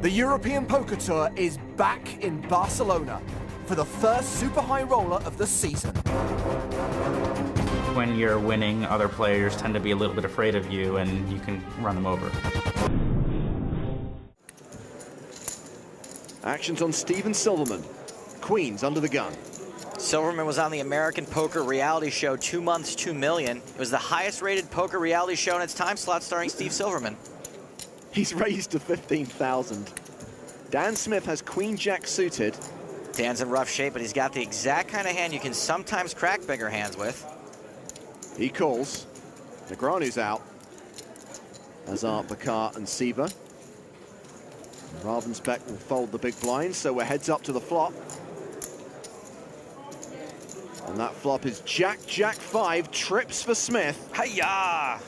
The European Poker Tour is back in Barcelona for the first super high roller of the season. When you're winning, other players tend to be a little bit afraid of you and you can run them over. Actions on Steven Silverman. Queens under the gun. Silverman was on the American Poker reality show 2 months, 2 million. It was the highest rated poker reality show in its time slot starring Steve Silverman. He's raised to 15,000. Dan Smith has Queen Jack suited. Dan's in rough shape, but he's got the exact kind of hand you can sometimes crack bigger hands with. He calls. Negreanu's out. As are Bakar and Siever. Ravensbeck will fold the big blind, so we're heads up to the flop. And that flop is Jack, Jack 5, trips for Smith. Hi-ya!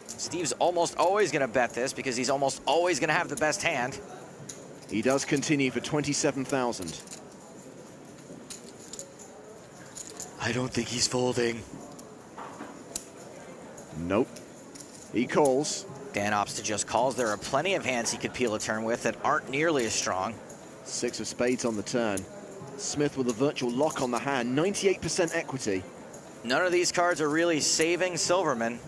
Steve's almost always going to bet this because he's almost always going to have the best hand. He does continue for 27,000. I don't think he's folding. Nope. He calls. Dan opts to just calls. There are plenty of hands he could peel a turn with that aren't nearly as strong. 6 of spades on the turn. Smith with a virtual lock on the hand, 98% equity. None of these cards are really saving Silverman.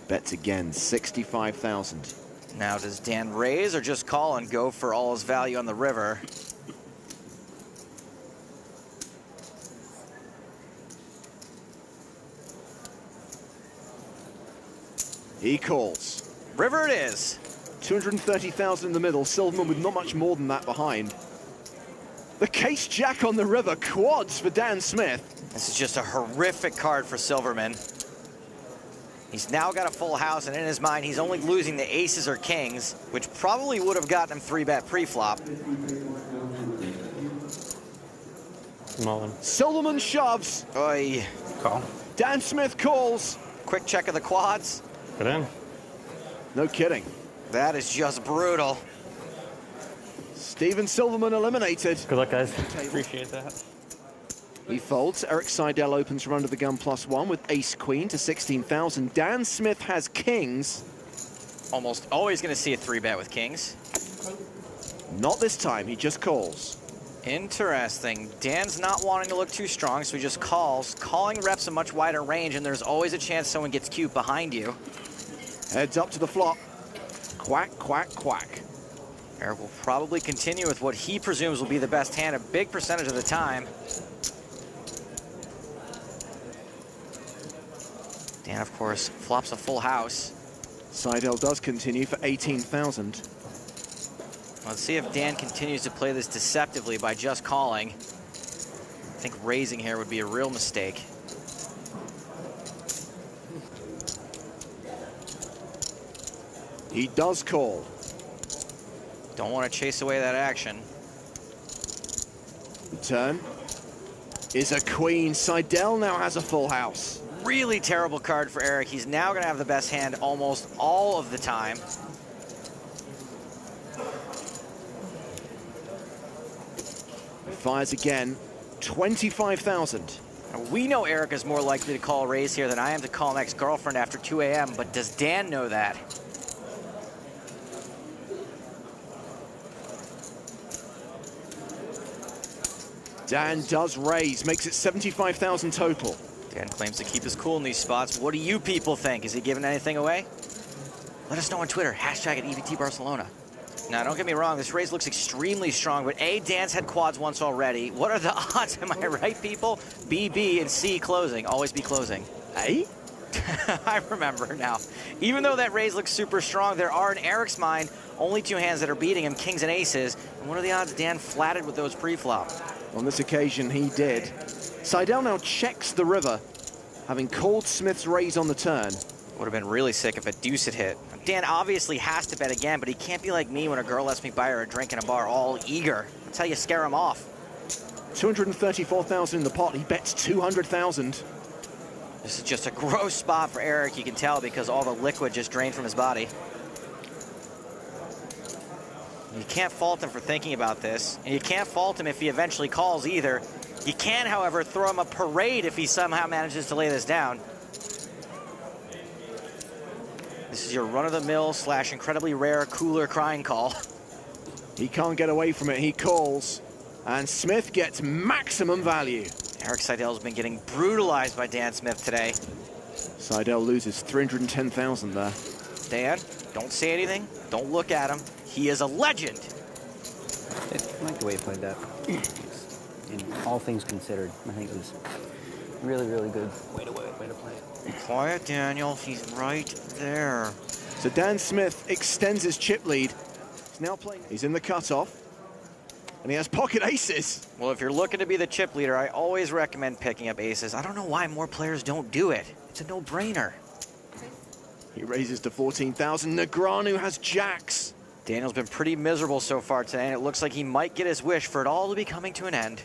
Bets again, 65,000. Now, does Dan raise or just call and go for all his value on the river? He calls. River it is. 230,000 in the middle, Silverman with not much more than that behind. The case jack on the river, quads for Dan Smith. This is just a horrific card for Silverman. He's now got a full house, and in his mind, he's only losing the aces or kings, which probably would have gotten him 3-bet pre-flop. Silverman shoves. Oy. Call. Dan Smith calls. Quick check of the quads. Get in. No kidding. That is just brutal. Steven Silverman eliminated. Good luck, guys. Appreciate that. He folds. Eric Seidel opens from under the gun +1 with ace-queen to 16,000. Dan Smith has kings. Almost always going to see a 3-bet with kings. Not this time, he just calls. Interesting. Dan's not wanting to look too strong, so he just calls. Calling reps a much wider range, and there's always a chance someone gets cute behind you. Heads up to the flop. Quack, quack, quack. Eric will probably continue with what he presumes will be the best hand a big percentage of the time. Dan, of course, flops a full house. Seidel does continue for 18,000. Let's see if Dan continues to play this deceptively by just calling. I think raising here would be a real mistake. He does call. Don't want to chase away that action. The turn is a queen. Seidel now has a full house. Really terrible card for Eric. He's now going to have the best hand almost all of the time. Fires again, 25,000. We know Eric is more likely to call raise here than I am to call an ex-girlfriend after 2 a.m., but does Dan know that? Dan does raise, makes it 75,000 total. Dan claims to keep his cool in these spots. What do you people think? Is he giving anything away? Let us know on Twitter, hashtag #EVTBarcelona. Now, don't get me wrong, this raise looks extremely strong, but A, Dan's had quads once already. What are the odds, am I right, people? B, B, and C closing, always be closing. A? I remember now. Even though that raise looks super strong, there are, in Eric's mind, only 2 hands that are beating him, kings and aces. And what are the odds Dan flatted with those pre-flop? On this occasion, he did. Seidel now checks the river, having called Smith's raise on the turn. Would have been really sick if a deuce had hit. Dan obviously has to bet again, but he can't be like me when a girl lets me buy her a drink in a bar all eager. That's how you scare him off. 234,000 in the pot. He bets 200,000. This is just a gross spot for Eric, you can tell, because all the liquid just drained from his body. You can't fault him for thinking about this, and you can't fault him if he eventually calls either. You can, however, throw him a parade if he somehow manages to lay this down. This is your run-of-the-mill / incredibly rare cooler crying call. He can't get away from it, he calls. And Smith gets maximum value. Eric Seidel's been getting brutalized by Dan Smith today. Seidel loses 310,000 there. Dan, don't say anything. Don't look at him. He is a legend. I like the way he played that. In all things considered, I think it was really, really good way to play it. Quiet, Daniel. He's right there. So Dan Smith extends his chip lead. He's now playing. He's in the cutoff. And he has pocket aces. Well, if you're looking to be the chip leader, I always recommend picking up aces. I don't know why more players don't do it. It's a no-brainer. He raises to 14,000. Negreanu has jacks. Daniel's been pretty miserable so far today, and it looks like he might get his wish for it all to be coming to an end.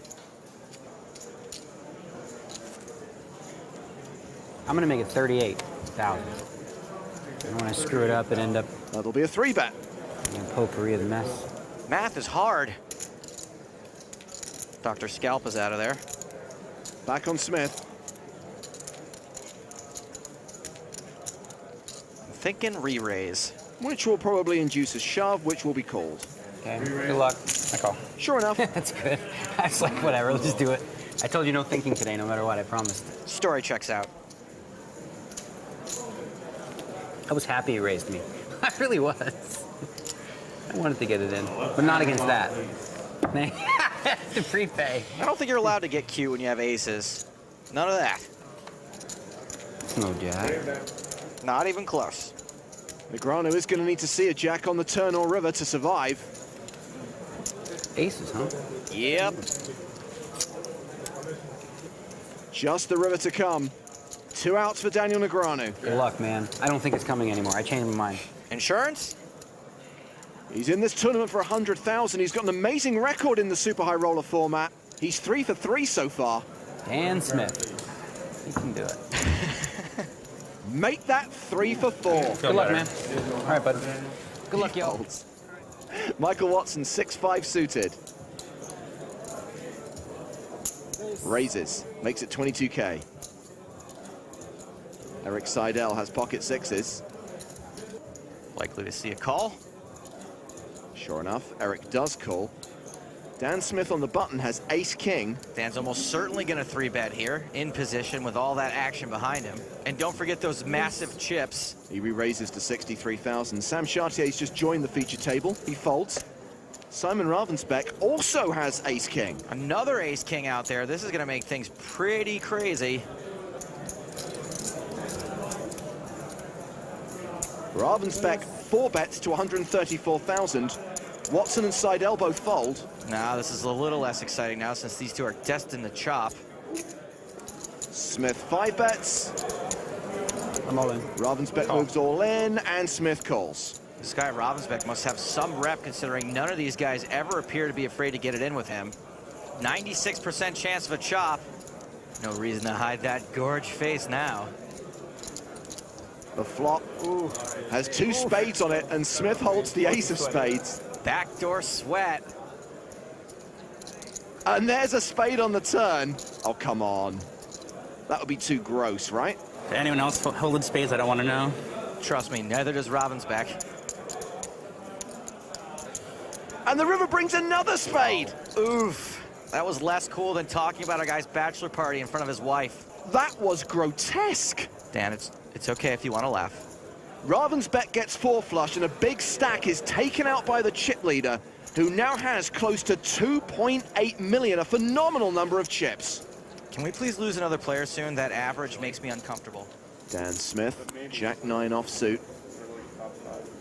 I'm going to make it 38,000. I don't want to screw it up and end up That'll be a 3-bet. in potpourri of the mess. Math is hard. Dr. Scalp is out of there. Back on Smith. I'm thinking re-raise. Which will probably induce a shove, which will be called. Okay, good luck. I call. Sure enough. That's good. I was like, whatever, let's just do it. I told you no thinking today, no matter what, I promised. Story checks out. I was happy he raised me. I really was. I wanted to get it in, but not against that. To prepay. I don't think you're allowed to get cute when you have aces. None of that. No jack. Not even close. Negreanu is going to need to see a jack on the turn or river to survive. Aces, huh? Yep. Just the river to come. 2 outs for Daniel Negreanu. Good luck, man. I don't think it's coming anymore. I changed my mind. Insurance? He's in this tournament for 100,000. He's got an amazing record in the super high roller format. He's 3 for 3 so far. Dan Smith. He can do it. Make that 3 for 4. Good luck, man. All right, bud. Good luck, y'all. Folds. Michael Watson, 6-5 suited. Raises, makes it 22K. Eric Seidel has pocket sixes. Likely to see a call. Sure enough, Eric does call. Dan Smith on the button has ace-king. Dan's almost certainly going to 3-bet here, in position with all that action behind him. And don't forget those massive chips. He re-raises to 63,000. Sam Chartier's just joined the feature table. He folds. Simon Ravensbeck also has ace-king. Another ace-king out there. This is going to make things pretty crazy. Ravensbeck 4-bets to 134,000. Watson and Seidel both fold. Now this is a little less exciting now since these two are destined to chop. Smith 5-bets. I'm all in. Ravensbeck moves all in, and Smith calls. This guy Ravensbeck must have some rep considering none of these guys ever appear to be afraid to get it in with him. 96% chance of a chop. No reason to hide that gorge face now. The flop has 2 spades on it, and Smith holds the ace of spades. Backdoor sweat. And there's a spade on the turn. Oh, come on. That would be too gross, right? Anyone else holding spades? I don't want to know. Trust me, neither does Ravensbeck. And the river brings another spade. Oof. That was less cool than talking about a guy's bachelor party in front of his wife. That was grotesque. Dan, it's okay if you want to laugh. Ravensbeck gets 4 flush, and a big stack is taken out by the chip leader, who now has close to 2.8 million, a phenomenal number of chips. Can we please lose another player soon? That average makes me uncomfortable. Dan Smith, Jack 9 offsuit.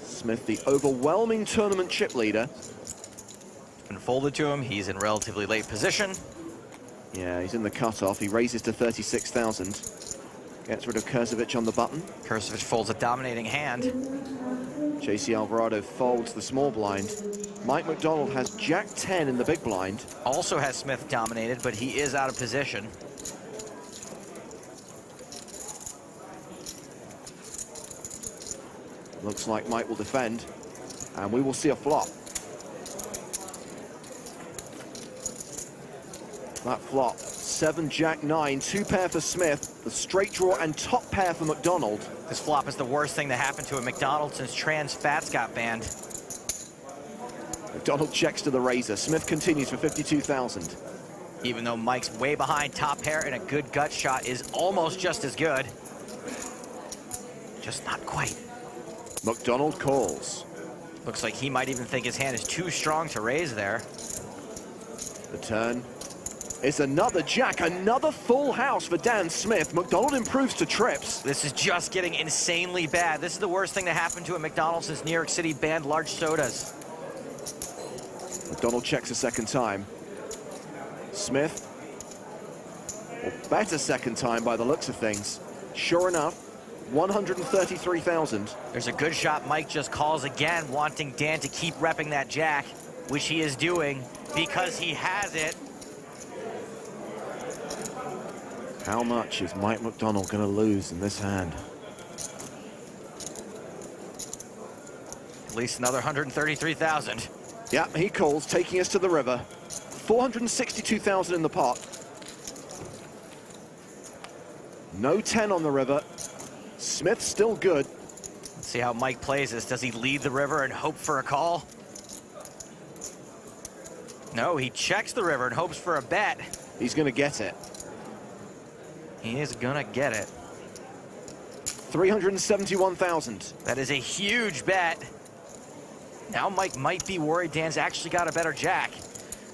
Smith, the overwhelming tournament chip leader. Been folded to him. He's in relatively late position. Yeah, he's in the cutoff. He raises to 36,000. Gets rid of Kurzovic on the button. Kurzovic folds a dominating hand. JC Alvarado folds the small blind. Mike McDonald has Jack 10 in the big blind. Also has Smith dominated, but he is out of position. Looks like Mike will defend, and we will see a flop. That flop 7, Jack 9, 2 pair for Smith, the straight draw and top pair for McDonald. This flop is the worst thing that happened to a McDonald since trans fats got banned. McDonald checks to the razor. Smith continues for 52,000. Even though Mike's way behind, top pair and a good gut shot is almost just as good. Just not quite. McDonald calls. Looks like he might even think his hand is too strong to raise there. The turn is another jack, another full house for Dan Smith. McDonald improves to trips. This is just getting insanely bad. This is the worst thing to happen to a McDonald's since New York City banned large sodas. McDonald checks a second time. Smith will bet a second time by the looks of things. Sure enough, 133,000. There's a good shot. Mike just calls again, wanting Dan to keep repping that jack, which he is doing because he has it. How much is Mike McDonald going to lose in this hand? At least another 133,000. Yeah, he calls, taking us to the river. 462,000 in the pot. No 10 on the river. Smith still good. Let's see how Mike plays this. Does he lead the river and hope for a call? No, he checks the river and hopes for a bet. He's going to get it. He is gonna get it. 371,000. That is a huge bet. Now Mike might be worried Dan's actually got a better jack.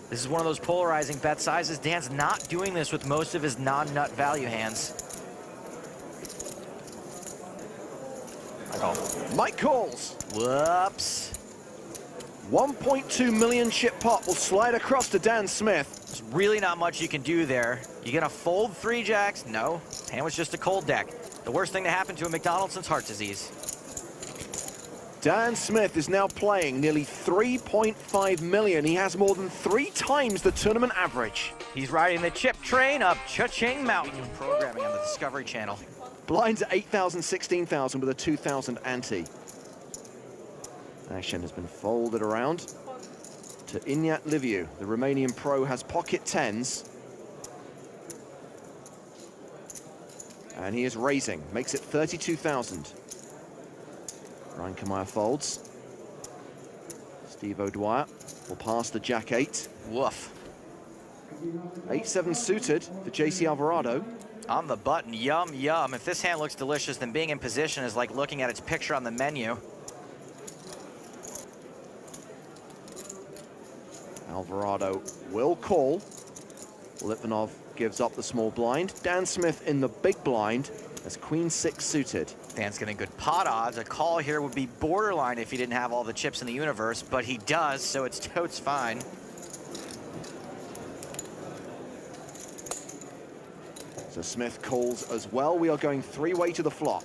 This is one of those polarizing bet sizes. Dan's not doing this with most of his non-nut value hands. I call. Mike calls. Whoops. 1.2 million chip pot will slide across to Dan Smith. There's really not much you can do there. You gonna fold 3 jacks? No. Hand was just a cold deck. The worst thing to happen to a McDonald since heart disease. Dan Smith is now playing nearly 3.5 million. He has more than 3 times the tournament average. He's riding the chip train up Cha-Ching Mountain. Programming on the Discovery Channel. Blinds at 8,000, 16,000 with a 2,000 ante. Action has been folded around to Iñat Liviu. The Romanian pro has pocket 10s. And he is raising, makes it 32,000. Ryan Kamaya folds. Steve O'Dwyer will pass the jack 8. Woof. 8-7 suited for JC Alvarado. On the button, yum, yum. If this hand looks delicious, then being in position is like looking at its picture on the menu. Alvarado will call. Litvinov gives up the small blind. Dan Smith in the big blind as Queen 6 suited. Dan's getting good pot odds. A call here would be borderline if he didn't have all the chips in the universe, but he does, so it's totes fine. So Smith calls as well. We are going 3-way to the flop.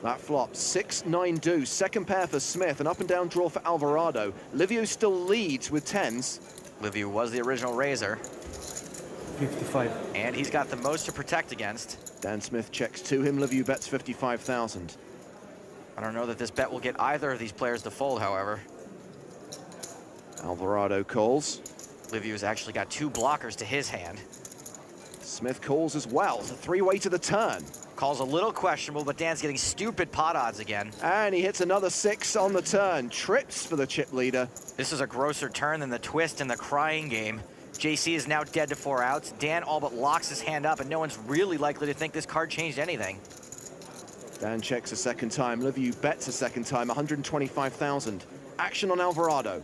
That flop, 6-9 deuce. Second pair for Smith, an up and down draw for Alvarado. Liviu still leads with 10s. Liviu was the original raiser. 55. And he's got the most to protect against. Dan Smith checks to him. Liviu bets 55,000. I don't know that this bet will get either of these players to fold, however. Alvarado calls. Liviu's actually got 2 blockers to his hand. Smith calls as well. It's a 3-way to the turn. Calls a little questionable, but Dan's getting stupid pot odds again. And he hits another 6 on the turn. Trips for the chip leader. This is a grosser turn than the twist in the crying game. JC is now dead to 4 outs. Dan all but locks his hand up, and no one's really likely to think this card changed anything. Dan checks a second time. Liviu bets a second time, 125,000. Action on Alvarado.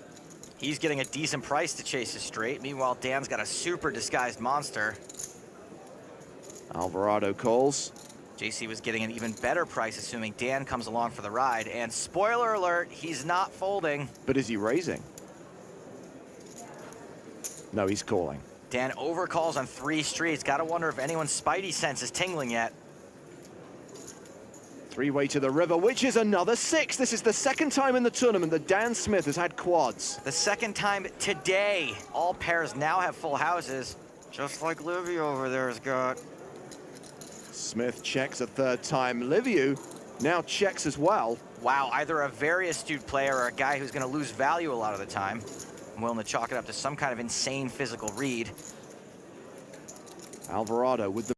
He's getting a decent price to chase his straight. Meanwhile, Dan's got a super disguised monster. Alvarado calls. JC was getting an even better price, assuming Dan comes along for the ride. And spoiler alert, he's not folding. But is he raising? No, he's calling. Dan overcalls on 3 streets. Gotta wonder if anyone's spidey sense is tingling yet. 3-way to the river, which is another 6. This is the second time in the tournament that Dan Smith has had quads. The second time today. All pairs now have full houses, just like Liviu over there has got. Smith checks a third time. Liviu now checks as well. Wow, either a very astute player or a guy who's going to lose value a lot of the time. I'm willing to chalk it up to some kind of insane physical read. Alvarado with the